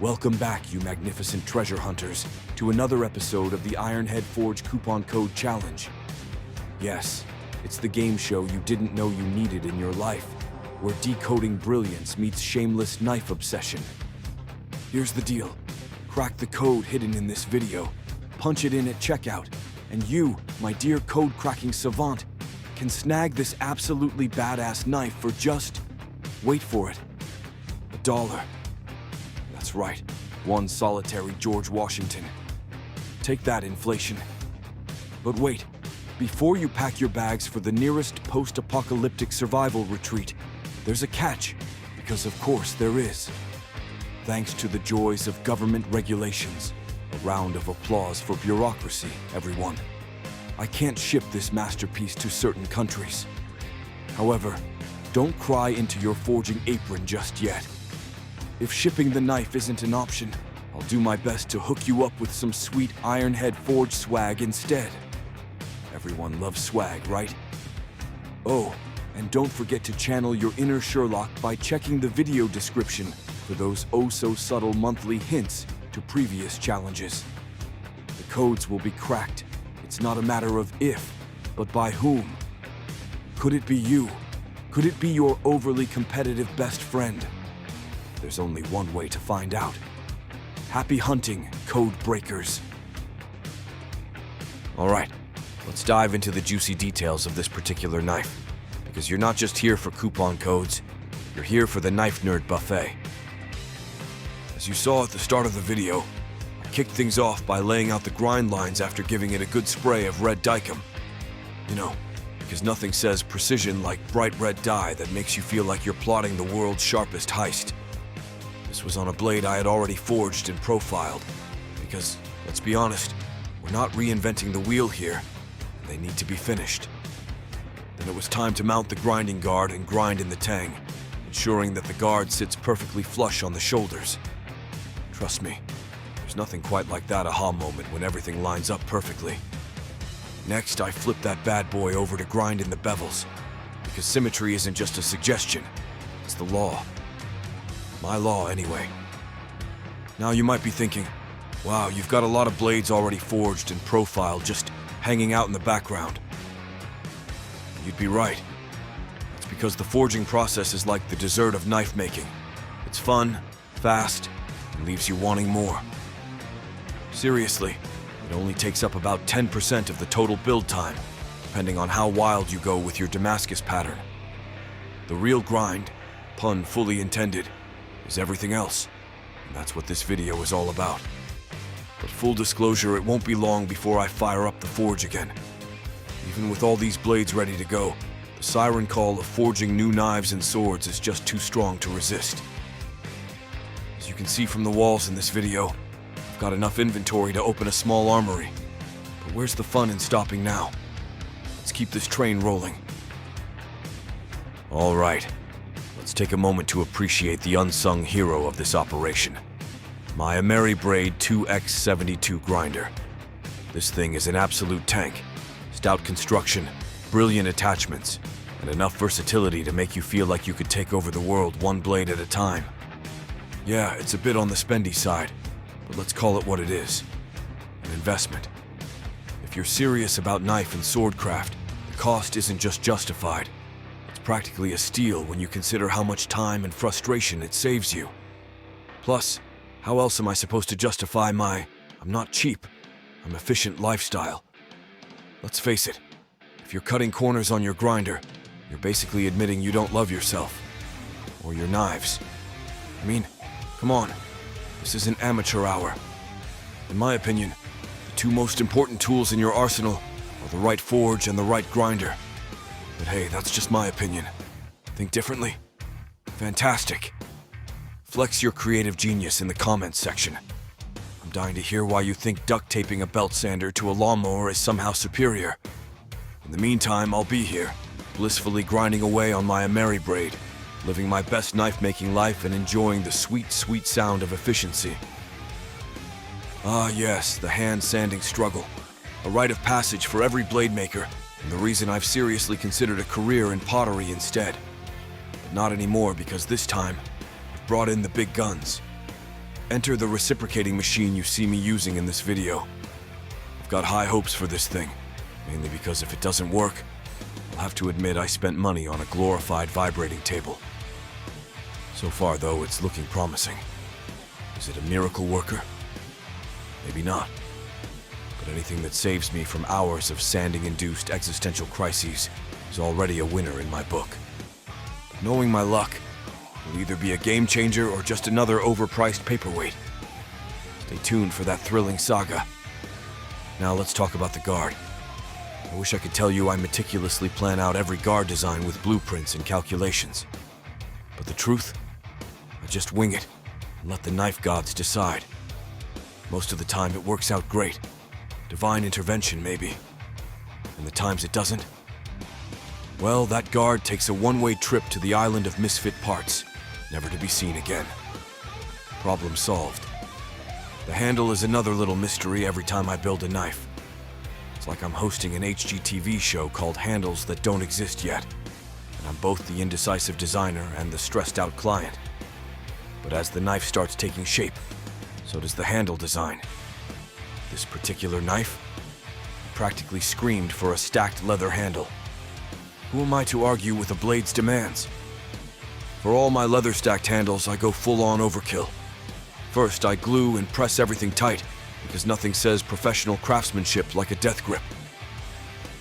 Welcome back, you magnificent treasure hunters, to another episode of the Ironhead Forge Coupon Code Challenge. Yes, it's the game show you didn't know you needed in your life, where decoding brilliance meets shameless knife obsession. Here's the deal. Crack the code hidden in this video, punch it in at checkout, and you, my dear code-cracking savant, can snag this absolutely badass knife for just, wait for it, $1. That's right, one solitary George Washington. Take that, inflation. But wait, before you pack your bags for the nearest post-apocalyptic survival retreat, there's a catch, because of course there is. Thanks to the joys of government regulations, a round of applause for bureaucracy, everyone. I can't ship this masterpiece to certain countries. However, don't cry into your forging apron just yet. If shipping the knife isn't an option, I'll do my best to hook you up with some sweet Ironhead Forge swag instead. Everyone loves swag, right? Oh, and don't forget to channel your inner Sherlock by checking the video description for those oh-so-subtle monthly hints to previous challenges. The codes will be cracked. It's not a matter of if, but by whom. Could it be you? Could it be your overly competitive best friend? There's only one way to find out. Happy hunting, code breakers. All right, let's dive into the juicy details of this particular knife, because you're not just here for coupon codes, you're here for the Knife Nerd Buffet. As you saw at the start of the video, I kicked things off by laying out the grind lines after giving it a good spray of red dicum. You know, because nothing says precision like bright red dye that makes you feel like you're plotting the world's sharpest heist. This was on a blade I had already forged and profiled, because, let's be honest, we're not reinventing the wheel here, and they need to be finished. Then it was time to mount the grinding guard and grind in the tang, ensuring that the guard sits perfectly flush on the shoulders. Trust me, there's nothing quite like that aha moment when everything lines up perfectly. Next, I flip that bad boy over to grind in the bevels, because symmetry isn't just a suggestion, it's the law. My law, anyway. Now you might be thinking, wow, you've got a lot of blades already forged and profiled just hanging out in the background. You'd be right. It's because the forging process is like the dessert of knife making. It's fun, fast, and leaves you wanting more. Seriously, it only takes up about 10% of the total build time, depending on how wild you go with your Damascus pattern. The real grind, pun fully intended, is everything else, and that's what this video is all about. But full disclosure, it won't be long before I fire up the forge again. Even with all these blades ready to go, the siren call of forging new knives and swords is just too strong to resist. As you can see from the walls in this video, I've got enough inventory to open a small armory. But where's the fun in stopping now? Let's keep this train rolling. All right. Let's take a moment to appreciate the unsung hero of this operation. My Ameribraid 2X72 grinder. This thing is an absolute tank. Stout construction, brilliant attachments, and enough versatility to make you feel like you could take over the world one blade at a time. Yeah, it's a bit on the spendy side, but let's call it what it is. An investment. If you're serious about knife and swordcraft, the cost isn't just justified. Practically a steal when you consider how much time and frustration it saves you. Plus, how else am I supposed to justify my, I'm not cheap, I'm efficient lifestyle? Let's face it, if you're cutting corners on your grinder, you're basically admitting you don't love yourself. Or your knives. I mean, come on, this is an amateur hour. In my opinion, the two most important tools in your arsenal are the right forge and the right grinder. But hey, that's just my opinion. Think differently? Fantastic. Flex your creative genius in the comments section. I'm dying to hear why you think duct taping a belt sander to a lawnmower is somehow superior. In the meantime, I'll be here, blissfully grinding away on my Ameribraid, living my best knife-making life and enjoying the sweet, sweet sound of efficiency. Ah yes, the hand-sanding struggle. A rite of passage for every blade maker, and the reason I've seriously considered a career in pottery instead. But not anymore, because this time, I've brought in the big guns. Enter the reciprocating machine you see me using in this video. I've got high hopes for this thing, mainly because if it doesn't work, I'll have to admit I spent money on a glorified vibrating table. So far, though, it's looking promising. Is it a miracle worker? Maybe not. But anything that saves me from hours of sanding-induced existential crises is already a winner in my book. But knowing my luck, will either be a game changer or just another overpriced paperweight. Stay tuned for that thrilling saga. Now let's talk about the guard. I wish I could tell you I meticulously plan out every guard design with blueprints and calculations. But the truth? I just wing it and let the knife gods decide. Most of the time it works out great. Divine intervention, maybe. And the times it doesn't? Well, that guard takes a one-way trip to the island of misfit parts, never to be seen again. Problem solved. The handle is another little mystery every time I build a knife. It's like I'm hosting an HGTV show called Handles That Don't Exist Yet, and I'm both the indecisive designer and the stressed-out client. But as the knife starts taking shape, so does the handle design. This particular knife practically screamed for a stacked leather handle. Who am I to argue with a blade's demands? For all my leather-stacked handles, I go full-on overkill. First, I glue and press everything tight, because nothing says professional craftsmanship like a death grip.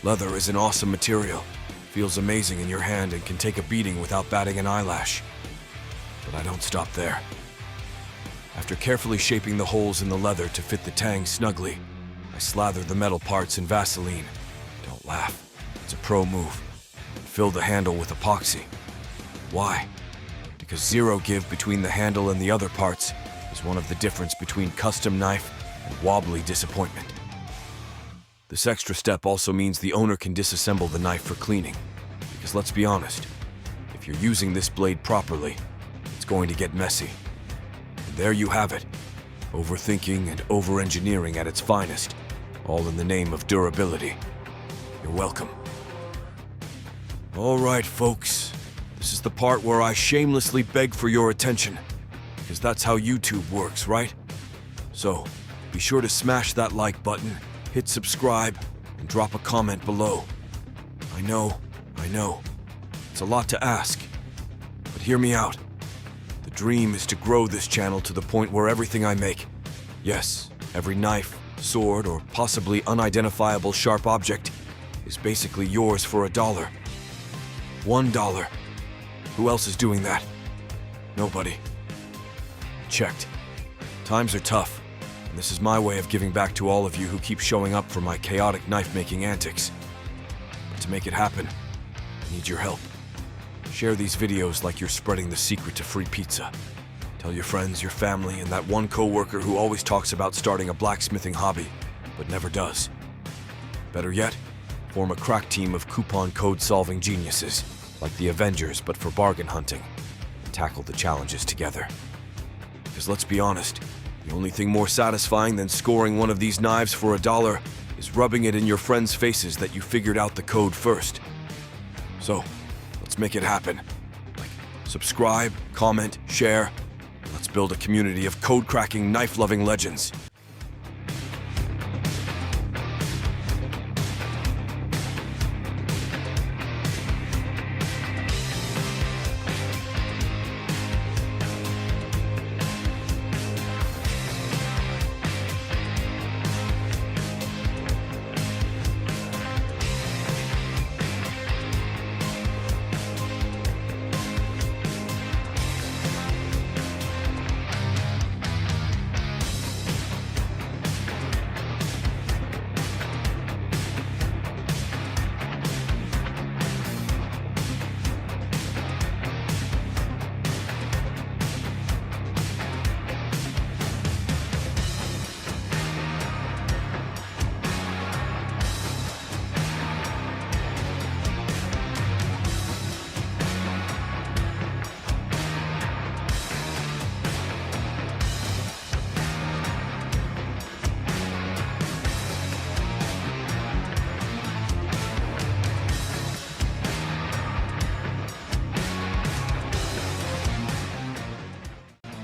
Leather is an awesome material, feels amazing in your hand and can take a beating without batting an eyelash. But I don't stop there. After carefully shaping the holes in the leather to fit the tang snugly, I slather the metal parts in Vaseline. Don't laugh, it's a pro move. Fill the handle with epoxy. Why? Because zero give between the handle and the other parts is one of the difference between custom knife and wobbly disappointment. This extra step also means the owner can disassemble the knife for cleaning. Because let's be honest, if you're using this blade properly, it's going to get messy. And there you have it. Overthinking and over-engineering at its finest, all in the name of durability. You're welcome. All right, folks. This is the part where I shamelessly beg for your attention, because that's how YouTube works, right? So, be sure to smash that like button, hit subscribe, and drop a comment below. I know, it's a lot to ask, but hear me out. The dream is to grow this channel to the point where everything I make, yes, every knife, sword, or possibly unidentifiable sharp object, is basically yours for $1. $1. Who else is doing that? Nobody. Checked. Times are tough, and this is my way of giving back to all of you who keep showing up for my chaotic knife-making antics. But to make it happen, I need your help. Share these videos like you're spreading the secret to free pizza. Tell your friends, your family, and that one coworker who always talks about starting a blacksmithing hobby, but never does. Better yet, form a crack team of coupon code-solving geniuses, like the Avengers but for bargain hunting, and tackle the challenges together. Because let's be honest, the only thing more satisfying than scoring one of these knives for $1 is rubbing it in your friends' faces that you figured out the code first. So, let's make it happen. Like, subscribe, comment, share, and let's build a community of code-cracking, knife-loving legends.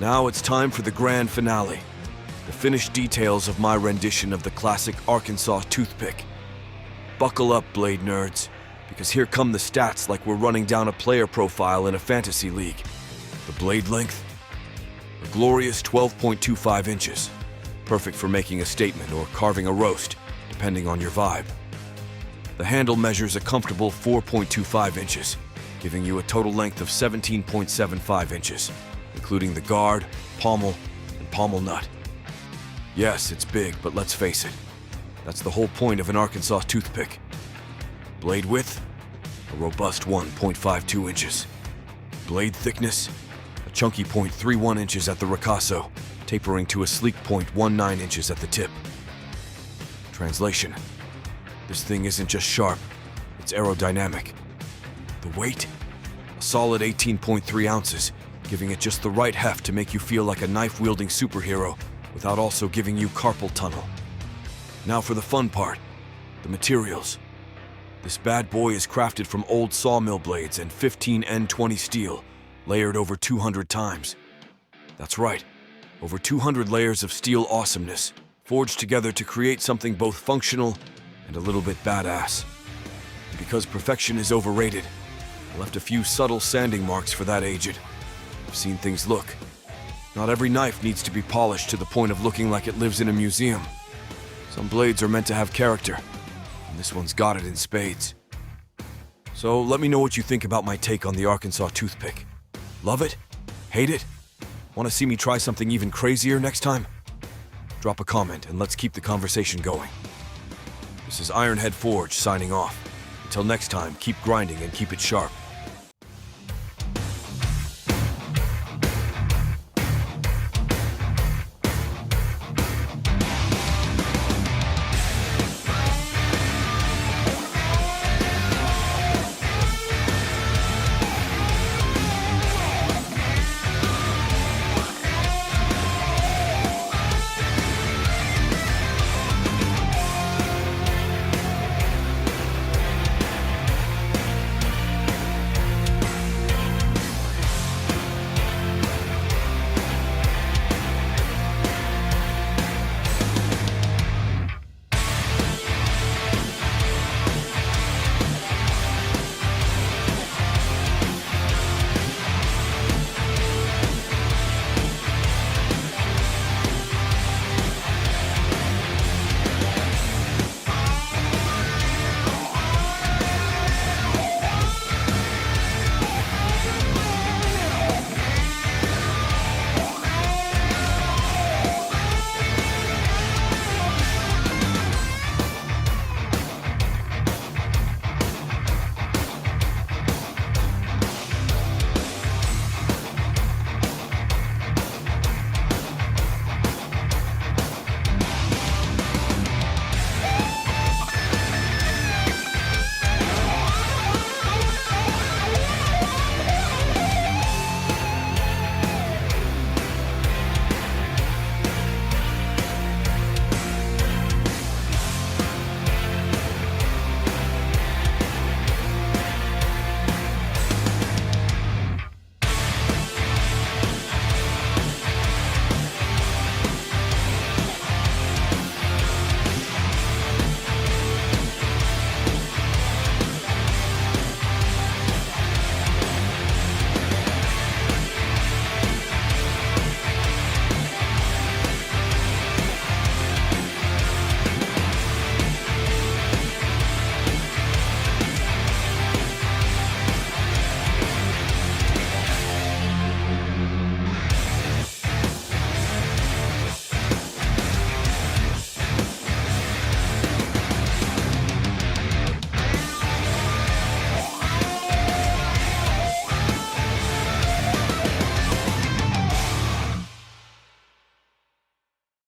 Now it's time for the grand finale. The finished details of my rendition of the classic Arkansas Toothpick. Buckle up, blade nerds, because here come the stats like we're running down a player profile in a fantasy league. The blade length? A glorious 12.25 inches. Perfect for making a statement or carving a roast, depending on your vibe. The handle measures a comfortable 4.25 inches, giving you a total length of 17.75 inches, including the guard, pommel, and pommel nut. Yes, it's big, but let's face it, that's the whole point of an Arkansas Toothpick. Blade width? A robust 1.52 inches. Blade thickness? A chunky 0.31 inches at the ricasso, tapering to a sleek 0.19 inches at the tip. Translation: this thing isn't just sharp, it's aerodynamic. The weight? A solid 18.3 ounces, giving it just the right heft to make you feel like a knife-wielding superhero without also giving you carpal tunnel. Now for the fun part, the materials. This bad boy is crafted from old sawmill blades and 15N20 steel, layered over 200 times. That's right, over 200 layers of steel awesomeness, forged together to create something both functional and a little bit badass. And because perfection is overrated, I left a few subtle sanding marks for that aged. I've seen things look. Not every knife needs to be polished to the point of looking like it lives in a museum. Some blades are meant to have character, and this one's got it in spades. So let me know what you think about my take on the Arkansas Toothpick. Love it? Hate it? Want to see me try something even crazier next time? Drop a comment and let's keep the conversation going. This is Ironhead Forge signing off. Until next time, keep grinding and keep it sharp.